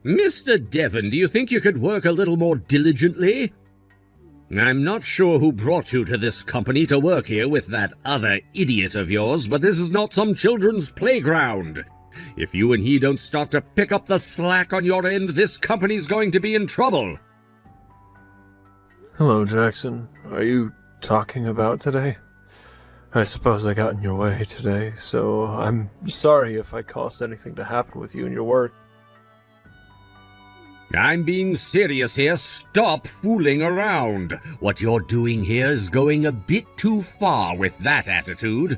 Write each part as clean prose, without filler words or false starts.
Mr. Devon, do you think you could work a little more diligently? I'm not sure who brought you to this company to work here with that other idiot of yours, but this is not some children's playground. If you and he don't start to pick up the slack on your end, this company's going to be in trouble. Hello, Jackson. Are you talking about today? I suppose I got in your way today, so I'm sorry if I caused anything to happen with you and your work. I'm being serious here. Stop fooling around. What you're doing here is going a bit too far with that attitude.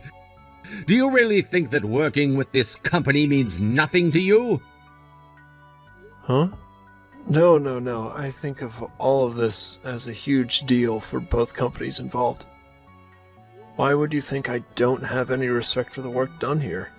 Do you really think that working with this company means nothing to you? Huh? No. I think of all of this as a huge deal for both companies involved. Why would you think I don't have any respect for the work done here?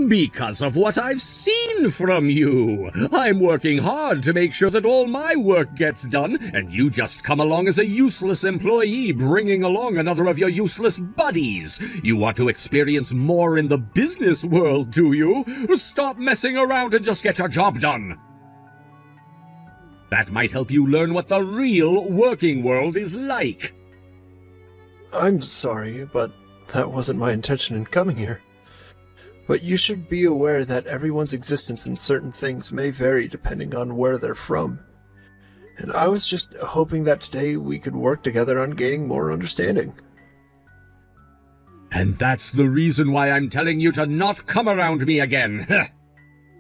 Because of what I've seen from you. I'm working hard to make sure that all my work gets done, and you just come along as a useless employee bringing along another of your useless buddies. You want to experience more in the business world, do you? Stop messing around and just get your job done. That might help you learn what the real working world is like. I'm sorry, but that wasn't my intention in coming here. But you should be aware that everyone's existence in certain things may vary depending on where they're from. And I was just hoping that today we could work together on gaining more understanding. And that's the reason why I'm telling you to not come around me again.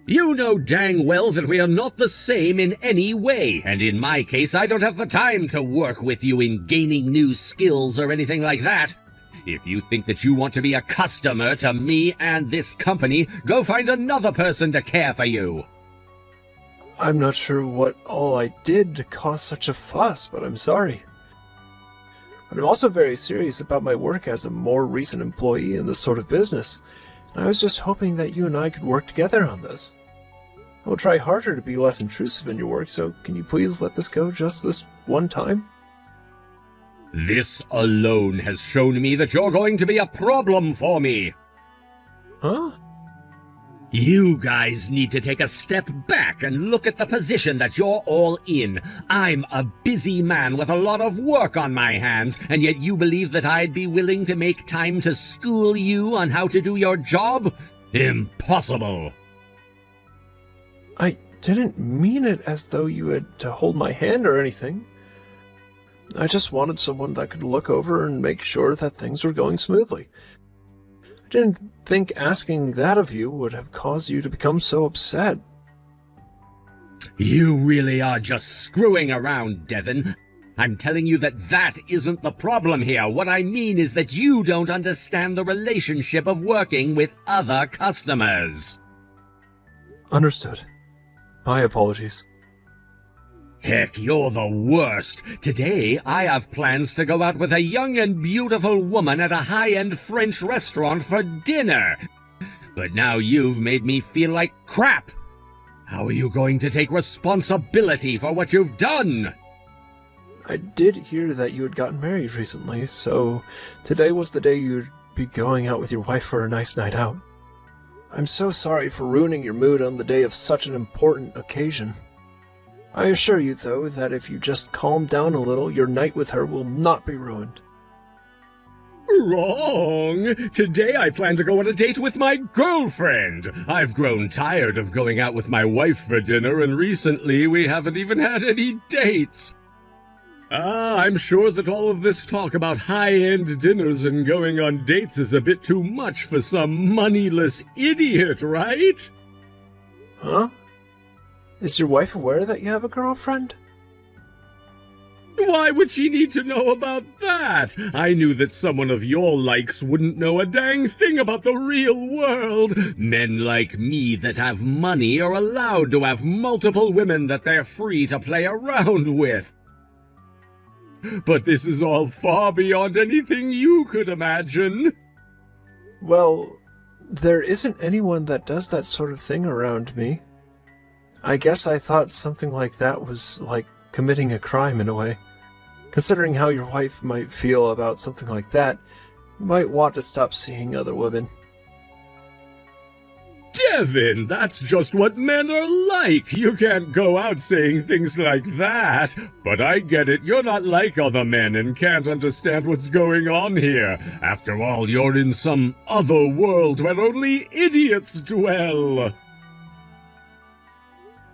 You know dang well that we are not the same in any way, and in my case I don't have the time to work with you in gaining new skills or anything like that. If you think that you want to be a customer to me and this company, go find another person to care for you. I'm not sure what all I did to cause such a fuss, but I'm sorry. But I'm also very serious about my work as a more recent employee in this sort of business, and I was just hoping that you and I could work together on this. I'll try harder to be less intrusive in your work, so can you please let this go just this one time? This alone has shown me that you're going to be a problem for me. Huh? You guys need to take a step back and look at the position that you're all in. I'm a busy man with a lot of work on my hands, and yet you believe that I'd be willing to make time to school you on how to do your job? Impossible. I didn't mean it as though you had to hold my hand or anything. I just wanted someone that could look over and make sure that things were going smoothly. I didn't think asking that of you would have caused you to become so upset. You really are just screwing around, Devon. I'm telling you that isn't the problem here. What I mean is that you don't understand the relationship of working with other customers. Understood. My apologies. Heck, you're the worst. Today, I have plans to go out with a young and beautiful woman at a high-end French restaurant for dinner. But now you've made me feel like crap. How are you going to take responsibility for what you've done? I did hear that you had gotten married recently, so today was the day you'd be going out with your wife for a nice night out. I'm so sorry for ruining your mood on the day of such an important occasion. I assure you, though, that if you just calm down a little, your night with her will not be ruined. Wrong! Today I plan to go on a date with my girlfriend. I've grown tired of going out with my wife for dinner, and recently we haven't even had any dates. I'm sure that all of this talk about high-end dinners and going on dates is a bit too much for some moneyless idiot, right? Huh? Is your wife aware that you have a girlfriend? Why would she need to know about that? I knew that someone of your likes wouldn't know a dang thing about the real world. Men like me that have money are allowed to have multiple women that they're free to play around with. But this is all far beyond anything you could imagine. Well, there isn't anyone that does that sort of thing around me. I guess I thought something like that was like committing a crime in a way. Considering how your wife might feel about something like that, you might want to stop seeing other women. Kevin, that's just what men are like. You can't go out saying things like that. But I get it. You're not like other men and can't understand what's going on here. After all, you're in some other world where only idiots dwell.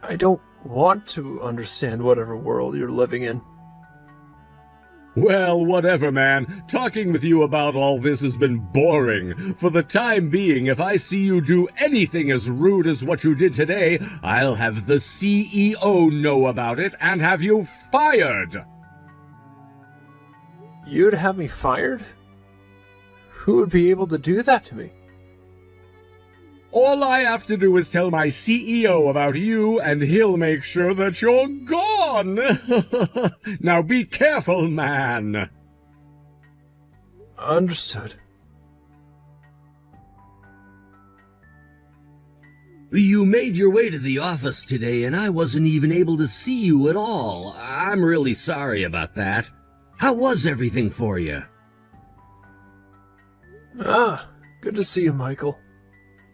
I don't want to understand whatever world you're living in. Well, whatever, man. Talking with you about all this has been boring. For the time being, if I see you do anything as rude as what you did today, I'll have the CEO know about it and have you fired. You'd have me fired? Who would be able to do that to me? All I have to do is tell my CEO about you, and he'll make sure that you're gone. Now be careful, man. Understood. You made your way to the office today, and I wasn't even able to see you at all. I'm really sorry about that. How was everything for you? Good to see you, Michael.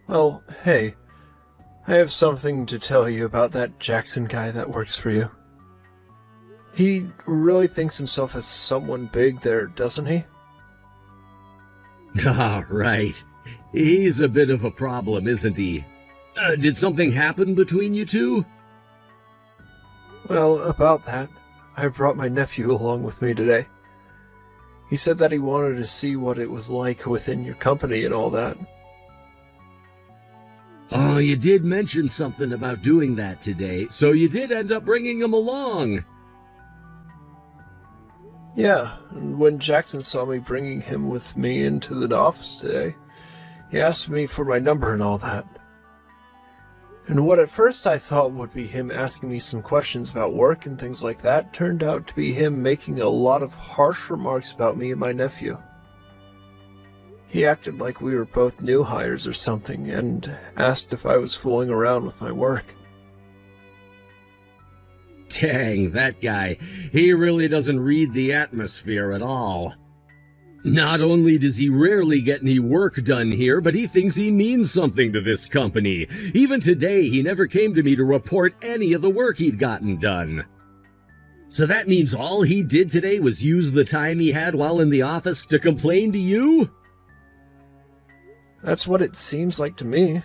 Well, hey, I have something to tell you about that Jackson guy that works for you. He really thinks himself as someone big there, doesn't he? Ah, right. He's a bit of a problem, isn't he? Did something happen between you two? Well, about that, I brought my nephew along with me today. He said that he wanted to see what it was like within your company and all that. Oh, you did mention something about doing that today, so you did end up bringing him along. Yeah, and when Jackson saw me bringing him with me into the office today, he asked me for my number and all that. And what at first I thought would be him asking me some questions about work and things like that turned out to be him making a lot of harsh remarks about me and my nephew. He acted like we were both new hires or something and asked if I was fooling around with my work. Dang, that guy. He really doesn't read the atmosphere at all. Not only does he rarely get any work done here, but he thinks he means something to this company. Even today, he never came to me to report any of the work he'd gotten done. So that means all he did today was use the time he had while in the office to complain to you? That's what it seems like to me.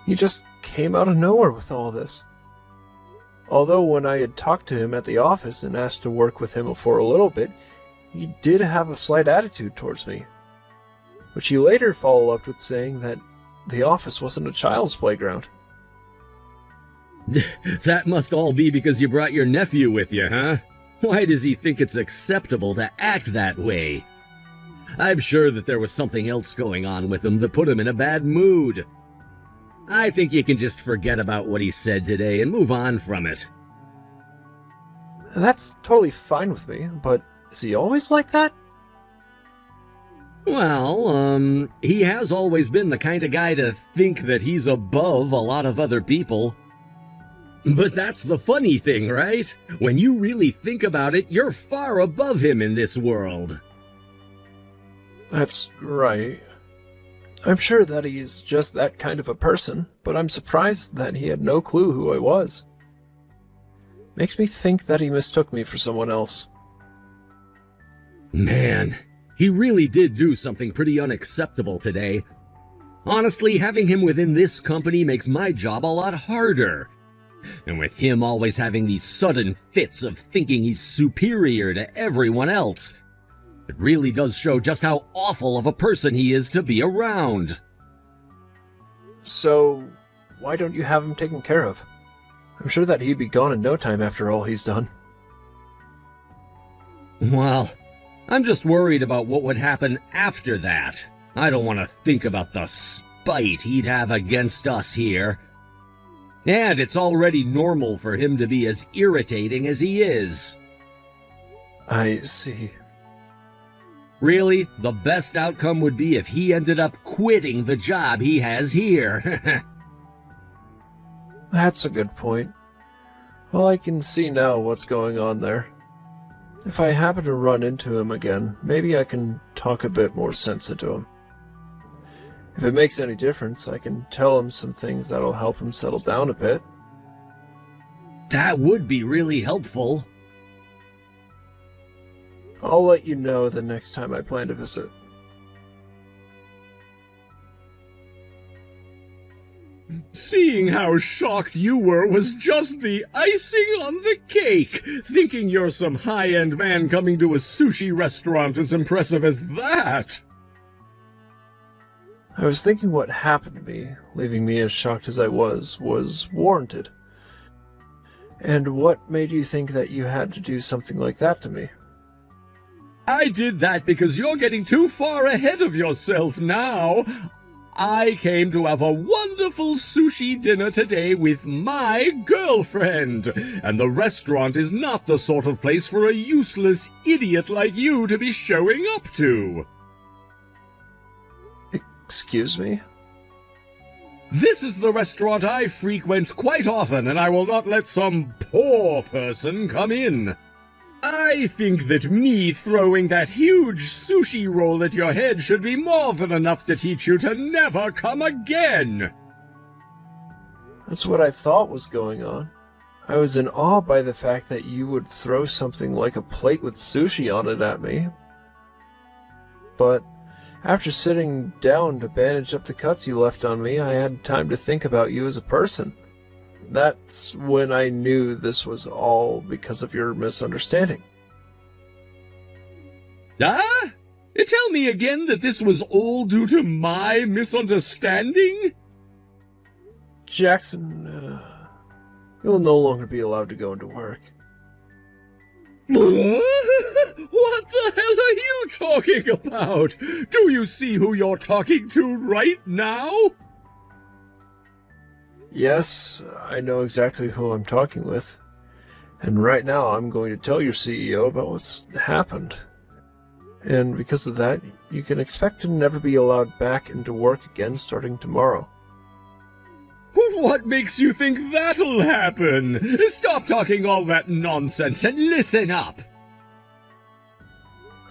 He just came out of nowhere with all this. Although when I had talked to him at the office and asked to work with him for a little bit, he did have a slight attitude towards me. Which he later followed up with saying that the office wasn't a child's playground. That must all be because you brought your nephew with you, huh? Why does he think it's acceptable to act that way? I'm sure that there was something else going on with him that put him in a bad mood. I think you can just forget about what he said today and move on from it. That's totally fine with me, but is he always like that? Well, he has always been the kind of guy to think that he's above a lot of other people. But that's the funny thing, right? When you really think about it, you're far above him in this world. That's right. I'm sure that he is just that kind of a person, but I'm surprised that he had no clue who I was. Makes me think that he mistook me for someone else. Man, he really did do something pretty unacceptable today. Honestly, having him within this company makes my job a lot harder. And with him always having these sudden fits of thinking he's superior to everyone else, it really does show just how awful of a person he is to be around. So, why don't you have him taken care of? I'm sure that he'd be gone in no time after all he's done. Well, I'm just worried about what would happen after that. I don't want to think about the spite he'd have against us here. And it's already normal for him to be as irritating as he is. I see. Really, the best outcome would be if he ended up quitting the job he has here. That's a good point. Well, I can see now what's going on there. If I happen to run into him again, maybe I can talk a bit more sense into him. If it makes any difference, I can tell him some things that'll help him settle down a bit. That would be really helpful. I'll let you know the next time I plan to visit. Seeing how shocked you were was just the icing on the cake. Thinking you're some high-end man coming to a sushi restaurant as impressive as that. I was thinking what happened to me, leaving me as shocked as I was warranted. And what made you think that you had to do something like that to me? I did that because you're getting too far ahead of yourself now. I came to have a wonderful sushi dinner today with my girlfriend, and the restaurant is not the sort of place for a useless idiot like you to be showing up to. Excuse me? This is the restaurant I frequent quite often, and I will not let some poor person come in. I think that me throwing that huge sushi roll at your head should be more than enough to teach you to never come again. That's what I thought was going on. I was in awe by the fact that you would throw something like a plate with sushi on it at me. But after sitting down to bandage up the cuts you left on me, I had time to think about you as a person. That's when I knew this was all because of your misunderstanding. Ah? Tell me again that this was all due to my misunderstanding? Jackson, you'll no longer be allowed to go into work. What the hell are you talking about? Do you see who you're talking to right now? Yes, I know exactly who I'm talking with. And right now I'm going to tell your CEO about what's happened. And because of that, you can expect to never be allowed back into work again starting tomorrow. What makes you think that'll happen? Stop talking all that nonsense and listen up.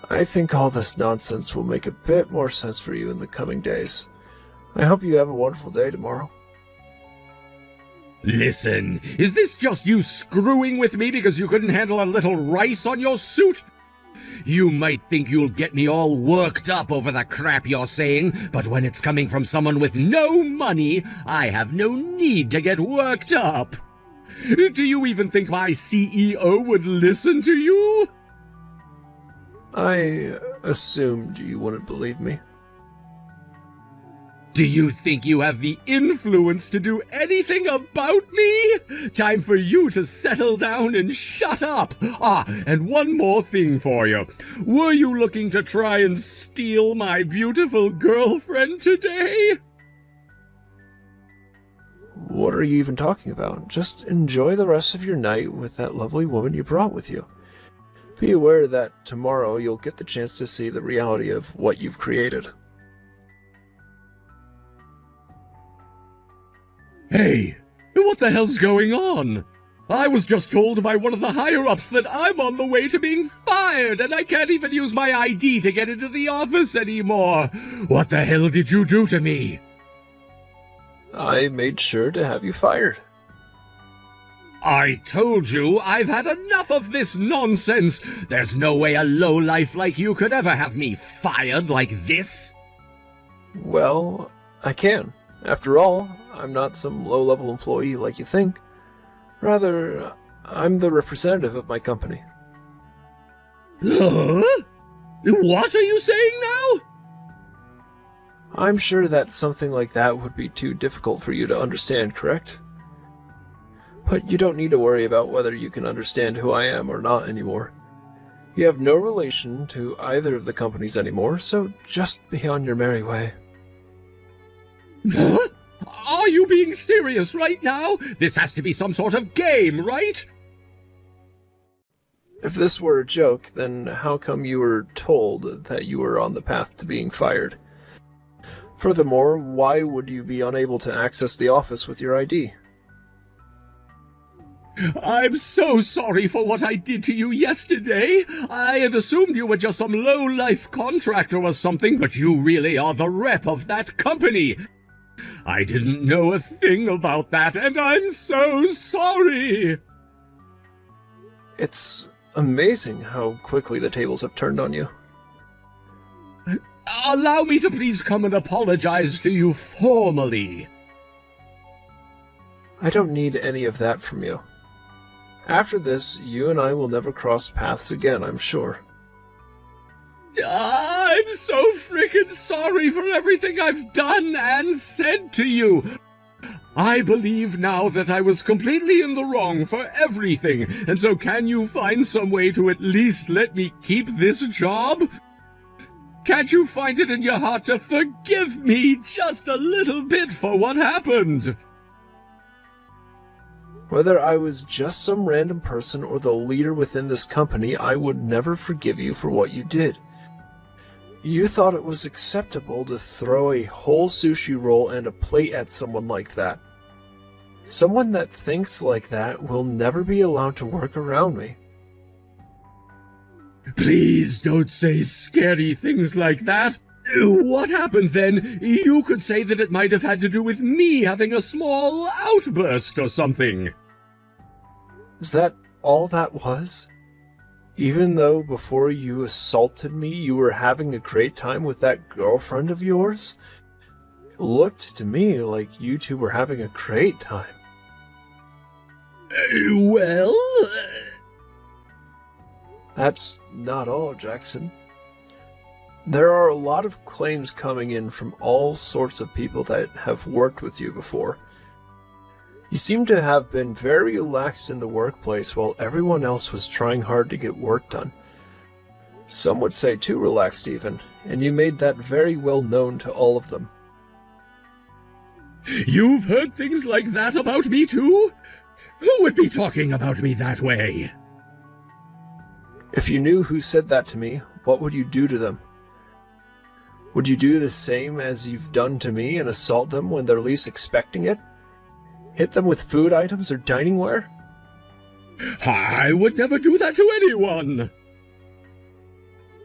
I think all this nonsense will make a bit more sense for you in the coming days. I hope you have a wonderful day tomorrow. Listen, is this just you screwing with me because you couldn't handle a little rice on your suit? You might think you'll get me all worked up over the crap you're saying, but when it's coming from someone with no money, I have no need to get worked up. Do you even think my CEO would listen to you? I assumed you wouldn't believe me. Do you think you have the influence to do anything about me? Time for you to settle down and shut up. And one more thing for you. Were you looking to try and steal my beautiful girlfriend today? What are you even talking about? Just enjoy the rest of your night with that lovely woman you brought with you. Be aware that tomorrow you'll get the chance to see the reality of what you've created. Hey, what the hell's going on? I was just told by one of the higher-ups that I'm on the way to being fired, and I can't even use my ID to get into the office anymore. What the hell did you do to me? I made sure to have you fired. I told you I've had enough of this nonsense. There's no way a lowlife like you could ever have me fired like this. Well, I can. After all, I'm not some low-level employee like you think. Rather, I'm the representative of my company. Huh? What are you saying now? I'm sure that something like that would be too difficult for you to understand, correct? But you don't need to worry about whether you can understand who I am or not anymore. You have no relation to either of the companies anymore, so just be on your merry way. Huh? Are you being serious right now? This has to be some sort of game, right? If this were a joke, then how come you were told that you were on the path to being fired? Furthermore, why would you be unable to access the office with your ID? I'm so sorry for what I did to you yesterday. I had assumed you were just some low-life contractor or something, but you really are the rep of that company. I didn't know a thing about that, and I'm so sorry. It's amazing how quickly the tables have turned on you. Allow me to please come and apologize to you formally. I don't need any of that from you. After this, you and I will never cross paths again, I'm sure. I'm so frickin' sorry for everything I've done and said to you. I believe now that I was completely in the wrong for everything, and so can you find some way to at least let me keep this job? Can't you find it in your heart to forgive me just a little bit for what happened? Whether I was just some random person or the leader within this company, I would never forgive you for what you did. You thought it was acceptable to throw a whole sushi roll and a plate at someone like that. Someone that thinks like that will never be allowed to work around me. Please don't say scary things like that. What happened then? You could say that it might have had to do with me having a small outburst or something. Is that all that was? Even though before you assaulted me, you were having a great time with that girlfriend of yours? It looked to me like you two were having a great time. Well... That's not all, Jackson. There are a lot of claims coming in from all sorts of people that have worked with you before. You seem to have been very relaxed in the workplace while everyone else was trying hard to get work done. Some would say too relaxed even, and you made that very well known to all of them. You've heard things like that about me too? Who would be talking about me that way? If you knew who said that to me, what would you do to them? Would you do the same as you've done to me and assault them when they're least expecting it? Hit them with food items or dining ware? I would never do that to anyone!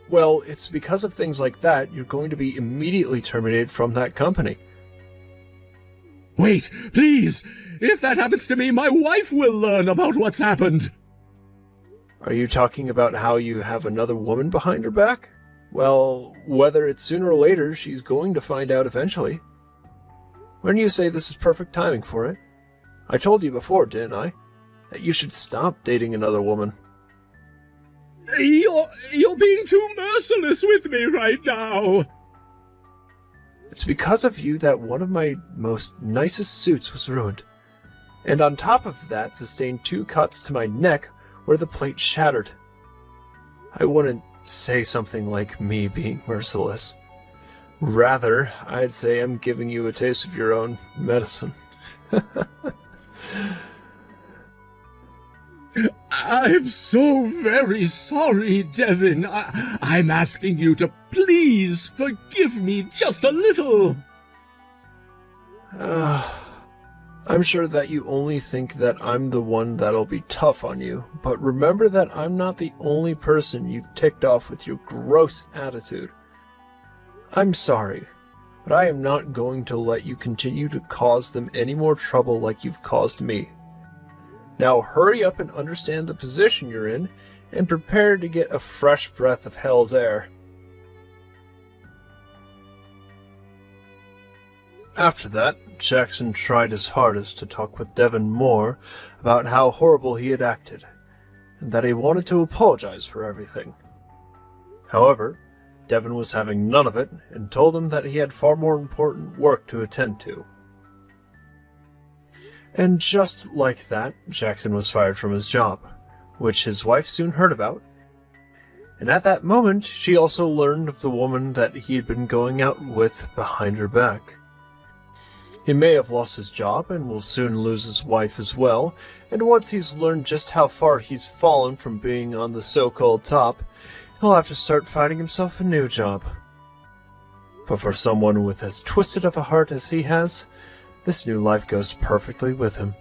Well, it's because of things like that you're going to be immediately terminated from that company. Wait, please! If that happens to me, my wife will learn about what's happened! Are you talking about how you have another woman behind her back? Well, whether it's sooner or later, she's going to find out eventually. When you say this is perfect timing for it? I told you before, didn't I? That you should stop dating another woman. You're being too merciless with me right now! It's because of you that one of my most nicest suits was ruined. And on top of that, sustained 2 cuts to my neck where the plate shattered. I wouldn't say something like me being merciless. Rather, I'd say I'm giving you a taste of your own medicine. I'm so very sorry, Devin. I'm asking you to please forgive me just a little. I'm sure that you only think that I'm the one that'll be tough on you, but remember that I'm not the only person you've ticked off with your gross attitude. I'm sorry, but I am not going to let you continue to cause them any more trouble like you've caused me. Now hurry up and understand the position you're in, and prepare to get a fresh breath of hell's air. After that, Jackson tried his hardest to talk with Devin more about how horrible he had acted, and that he wanted to apologize for everything. However, Devin was having none of it, and told him that he had far more important work to attend to. And just like that, Jackson was fired from his job, which his wife soon heard about. And at that moment, she also learned of the woman that he had been going out with behind her back. He may have lost his job and will soon lose his wife as well, and once he's learned just how far he's fallen from being on the so-called top, he'll have to start finding himself a new job. But for someone with as twisted of a heart as he has, this new life goes perfectly with him.